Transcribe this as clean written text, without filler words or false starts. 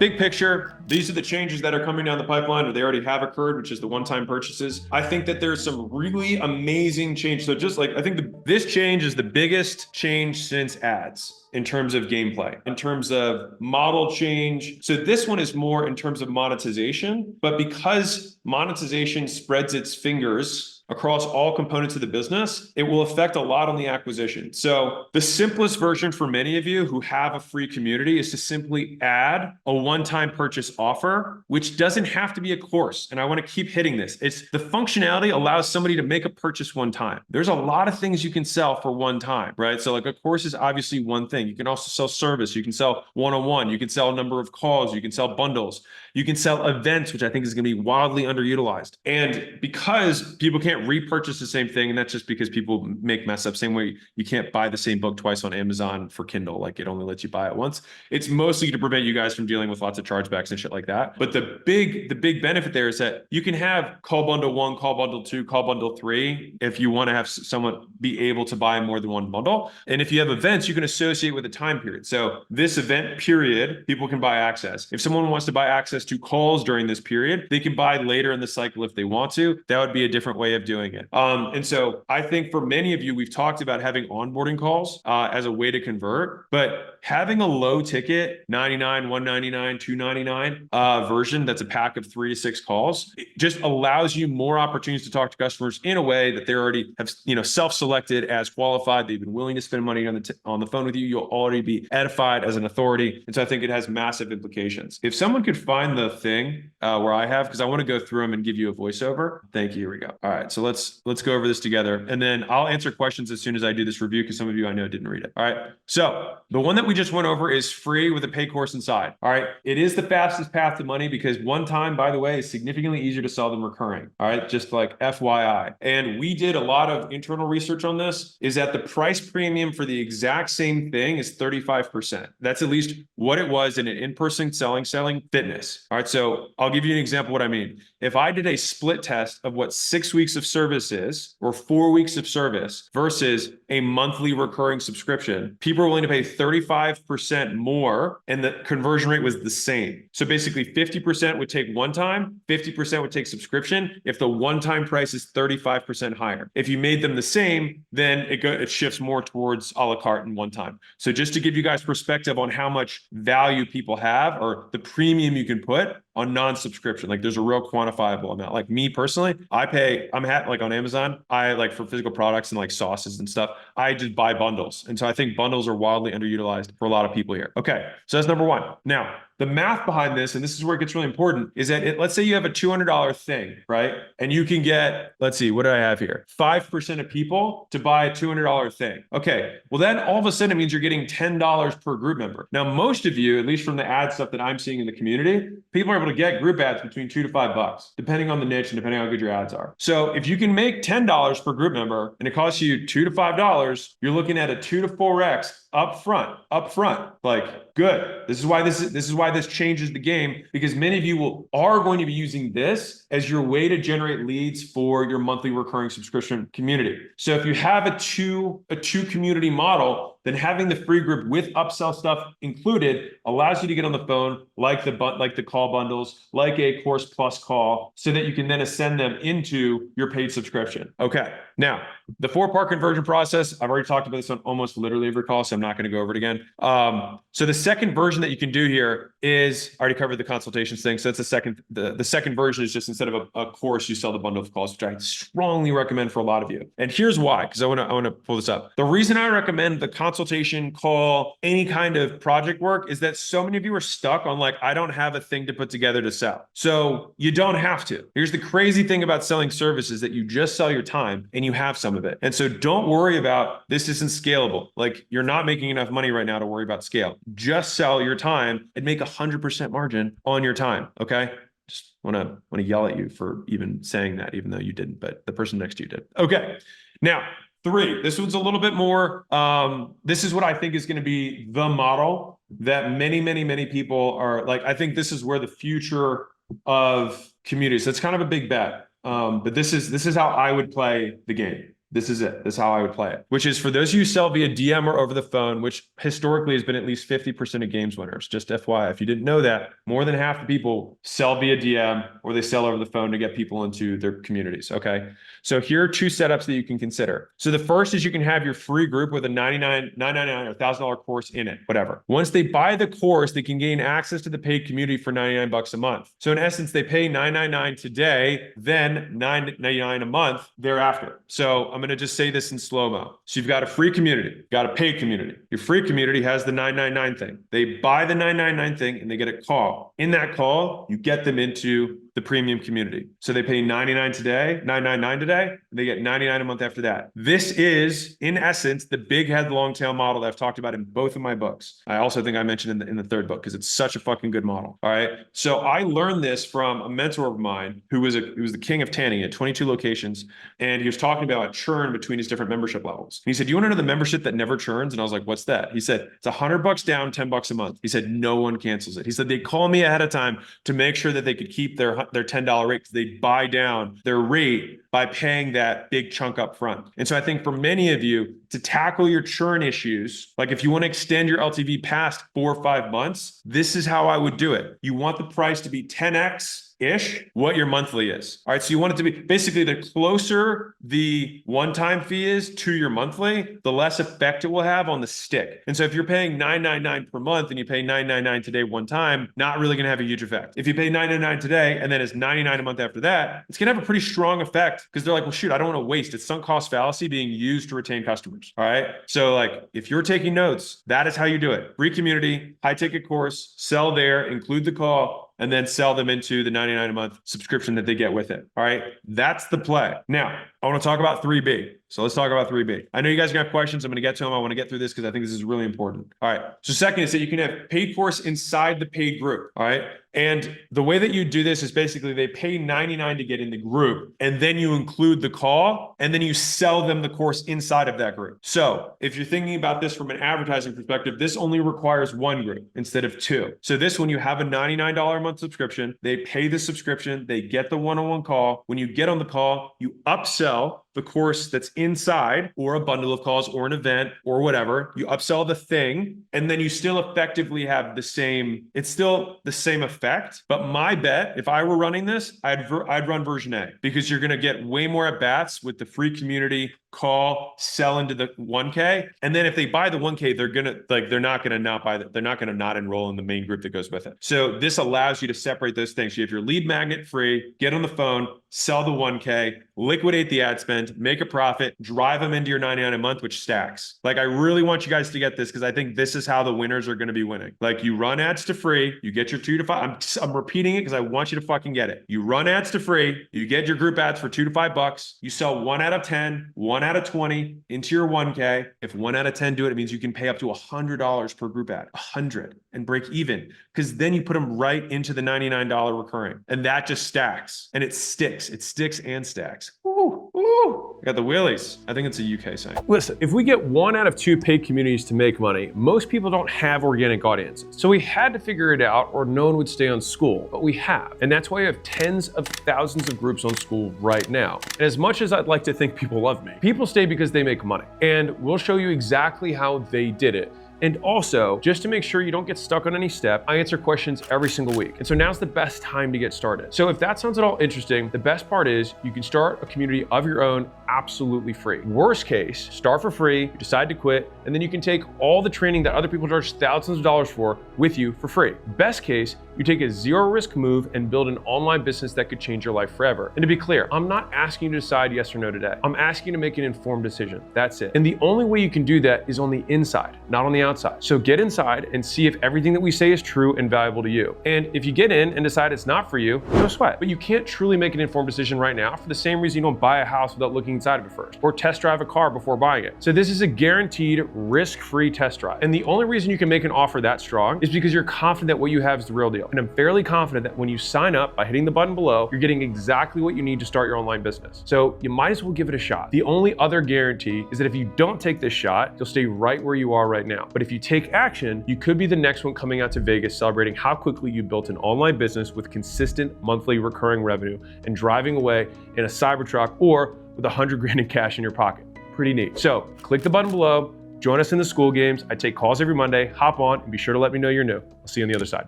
big picture, these are the changes that are coming down the pipeline, or they already have occurred, which is the one-time purchases. I think that there's some really amazing change. So just like, I think this change is the biggest change since ads in terms of gameplay, in terms of model change. So this one is more in terms of monetization, but because monetization spreads its fingers across all components of the business, it will affect a lot on the acquisition. So the simplest version for many of you who have a free community is to simply add a one-time purchase offer, which doesn't have to be a course. And I want to keep hitting this. It's the functionality allows somebody to make a purchase one time. There's a lot of things you can sell for one time, right? So like a course is obviously one thing. You can also sell service. You can sell one-on-one. You can sell a number of calls. You can sell bundles. You can sell events, which I think is going to be wildly underutilized. And because people can't repurchase the same thing, and that's just because people make mess up. Same way you can't buy the same book twice on Amazon for Kindle, like it only lets you buy it once. It's mostly to prevent you guys from dealing with lots of chargebacks and shit like that. But the big benefit there is that you can have call bundle 1, call bundle 2, call bundle 3 if you want to have someone be able to buy more than one bundle. And if you have events, you can associate with a time period. So this event period, people can buy access. If someone wants to buy access to calls during this period, they can buy later in the cycle if they want to. That would be a different way of doing it. And so I think for many of you, we've talked about having onboarding calls as a way to convert, but having a low ticket, 99, 199, 299 version that's a pack of 3 to 6 calls, it just allows you more opportunities to talk to customers in a way that they already have, self-selected as qualified. They've been willing to spend money on the phone with you. You'll already be edified as an authority. And so I think it has massive implications. If someone could find the thing where I have, because I want to go through them and give you a voiceover. Thank you. Here we go. All right. So let's go over this together. And then I'll answer questions as soon as I do this review, because some of you I know didn't read it. All right. So the one that we just went over is free with a paid course inside. All right. It is the fastest path to money because one time, by the way, is significantly easier to sell than recurring. All right. Just like FYI. And we did a lot of internal research on this, is that the price premium for the exact same thing is 35%. That's at least what it was in an in-person selling fitness. All right. So I'll give you an example of what I mean. If I did a split test of what 6 weeks of service is, or 4 weeks of service versus a monthly recurring subscription, people are willing to pay 35% more, and the conversion rate was the same. So basically 50% would take one time, 50% would take subscription if the one-time price is 35% higher. If you made them the same, then it shifts more towards a la carte and one time. So just to give you guys perspective on how much value people have, or the premium you can put on non-subscription, like there's a real quantifiable amount. Like me personally, like on Amazon, I like for physical products and like sauces and stuff, I just buy bundles. And so I think bundles are wildly underutilized for a lot of people here. Okay, so that's number one. Now, the math behind this, and this is where it gets really important, is that let's say you have a $200 thing, right? And you can get, let's see, what do I have here? 5% of people to buy a $200 thing. Okay, well then all of a sudden it means you're getting $10 per group member. Now, most of you, at least from the ad stuff that I'm seeing in the community, people are able to get group ads between $2 to $5, depending on the niche and depending on how good your ads are. So if you can make $10 per group member and it costs you $2 to $5, you're looking at a 2 to 4x upfront. Like, good. This is why this changes the game, because many of you are going to be using this as your way to generate leads for your monthly recurring subscription community. So if you have a two community model, then having the free group with upsell stuff included allows you to get on the phone, like the call bundles, like a course plus call, so that you can then ascend them into your paid subscription. Okay. Now, the 4-part conversion process, I've already talked about this on almost literally every call, so I'm not going to go over it again. So the second version that you can do here is, I already covered the consultations thing. So that's the second version is just instead of a course, you sell the bundle of calls, which I strongly recommend for a lot of you. And here's why, because I want to pull this up. The reason I recommend the consultation call, any kind of project work, is that so many of you are stuck on like, I don't have a thing to put together to sell. So you don't have to. Here's the crazy thing about selling services, that you just sell your time and you have some of it. And so don't worry about this isn't scalable. Like, you're not making enough money right now to worry about scale. Just sell your time and make 100% margin on your time. Okay. Just want to yell at you for even saying that, even though you didn't, but the person next to you did. Okay. Now, 3, this one's a little bit more, this is what I think is going to be the model that many people are like. I think this is where the future of communities, it's kind of a big bet. But this is how I would play the game. this is it. This is how I would play it, which is for those of you who sell via DM or over the phone, which historically has been at least 50% of games winners. Just FYI, if you didn't know that, more than half the people sell via DM or they sell over the phone to get people into their communities, okay? So here are two setups that you can consider. So the first is you can have your free group with a $999 or $1,000 course in it, whatever. Once they buy the course, they can gain access to the paid community for 99 bucks a month. So in essence, they pay $999 today, then $999 a month thereafter. So I'm going to just say this in slow-mo. So you've got a free community, got a paid community. Your free community has the $999 thing. They buy the $999 thing and they get a call. In that call, you get them into the premium community. So they pay $99 today, $999 today, and they get $99 a month after that. This is, in essence, the big head, long tail model that I've talked about in both of my books. I also think I mentioned in the third book because it's such a fucking good model. All right. So I learned this from a mentor of mine who was the king of tanning at 22 locations. And he was talking about churn between his different membership levels. And he said, "You want to know the membership that never churns?" And I was like, "What's that?" He said, "It's $100 down, $10 a month." He said, "No one cancels it." He said, "They call me ahead of time to make sure that they could keep their $10 rate because they buy down their rate by paying that big chunk up front." And so I think for many of you to tackle your churn issues, like if you want to extend your LTV past 4 or 5 months, this is how I would do it. You want the price to be 10x ish what your monthly is. All right. So you want it to be basically the closer the one-time fee is to your monthly, the less effect it will have on the stick. And so if you're paying $999 per month and you pay $999 today one time, not really going to have a huge effect. If you pay $999 today and then it's $99 a month after that, it's going to have a pretty strong effect because they're like, well, shoot, I don't want to waste. It's sunk cost fallacy being used to retain customers. All right. So like if you're taking notes, that is how you do it. Free community, high ticket course, sell there, include the call, and then sell them into the $99 a month subscription that they get with it. All right. That's the play. Now, I want to talk about 3B. So let's talk about 3B. I know you guys are going to have questions. I'm going to get to them. I want to get through this because I think this is really important. All right. So second is that you can have paid course inside the paid group. All right. And the way that you do this is basically they pay $99 to get in the group, and then you include the call, and then you sell them the course inside of that group. So if you're thinking about this from an advertising perspective, this only requires one group instead of two. So this, when you have a $99 a month subscription, they pay the subscription, they get the one-on-one call. When you get on the call, you upsell the course that's inside, or a bundle of calls, or an event, or whatever. You upsell the thing, and then you still effectively have the same, it's still the same effect. But my bet, if I were running this, I'd run version A, because you're going to get way more at bats with the free community call, sell into the 1K. And then if they buy the 1K, they're not going to not enroll in the main group that goes with it. So this allows you to separate those things. You have your lead magnet free, get on the phone, sell the 1K, liquidate the ad spend, make a profit, drive them into your $99 a month, which stacks. Like, I really want you guys to get this because I think this is how the winners are going to be winning. Like, you run ads to free, you get your 2 to 5. I'm repeating it because I want you to fucking get it. You run ads to free, you get your group ads for $2 to $5. You sell 1 out of 10, 1 out of 20 into your 1K. If 1 out of 10 do it, it means you can pay up to $100 per group ad, 100, and break even, because then you put them right into the $99 recurring, and that just stacks and it sticks. It sticks and stacks. Ooh, ooh. I got the wheelies. I think it's a UK saying. Listen, if we get 1 out of 2 paid communities to make money, most people don't have organic audiences. So we had to figure it out, or no one would stay on Skool, but we have. And that's why you have tens of thousands of groups on Skool right now. And as much as I'd like to think people love me, people stay because they make money. And we'll show you exactly how they did it. And also, just to make sure you don't get stuck on any step, I answer questions every single week. And so now's the best time to get started. So if that sounds at all interesting, the best part is you can start a community of your own absolutely free. Worst case, start for free, you decide to quit, and then you can take all the training that other people charge thousands of dollars for with you for free. Best case, you take a zero risk move and build an online business that could change your life forever. And to be clear, I'm not asking you to decide yes or no today. I'm asking you to make an informed decision. That's it. And the only way you can do that is on the inside, not on the outside. So get inside and see if everything that we say is true and valuable to you. And if you get in and decide it's not for you, no sweat. But you can't truly make an informed decision right now for the same reason you don't buy a house without looking inside of it first, or test drive a car before buying it. So this is a guaranteed risk-free test drive. And the only reason you can make an offer that strong is because you're confident that what you have is the real deal. And I'm fairly confident that when you sign up by hitting the button below, you're getting exactly what you need to start your online business. So you might as well give it a shot. The only other guarantee is that if you don't take this shot, you'll stay right where you are right now. But if you take action, you could be the next one coming out to Vegas celebrating how quickly you built an online business with consistent monthly recurring revenue and driving away in a Cybertruck or with 100 grand in cash in your pocket. Pretty neat. So click the button below, join us in the Skool games. I take calls every Monday. Hop on and be sure to let me know you're new. I'll see you on the other side.